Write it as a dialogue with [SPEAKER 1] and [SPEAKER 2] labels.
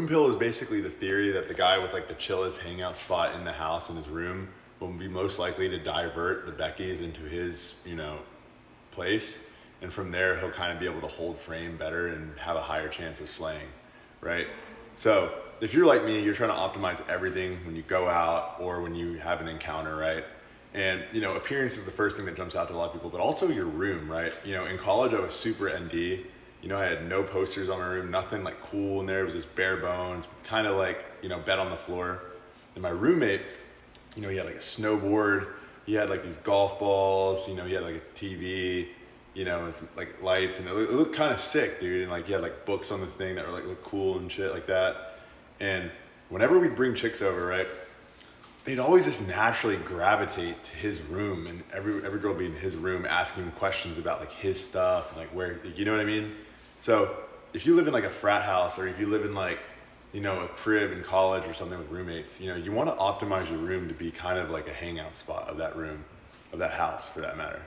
[SPEAKER 1] room pill is basically the theory that the guy with like the chillest hangout spot in the house in his room will be most likely to divert the Beckies into his, place. And from there, he'll kind of be able to hold frame better and have a higher chance of slaying, right? So if you're like me, you're trying to optimize everything when you go out or when you have an encounter, right? And, appearance is the first thing that jumps out to a lot of people, but also your room, right? In college, I was super ND. I had no posters on my room, nothing like cool in there. It was just bare bones, kind of like, bed on the floor. And my roommate, he had like a snowboard. He had like these golf balls, he had like a TV, and some like lights, and it looked kind of sick, dude. And like he had like books on the thing that were like look cool and shit like that. And whenever we'd bring chicks over, right, they'd always just naturally gravitate to his room, and every girl would be in his room asking him questions about like his stuff and like where, you know what I mean? So if you live in like a frat house, or if you live in like, a crib in college or something with roommates, you want to optimize your room to be kind of like a hangout spot of that room, of that house for that matter.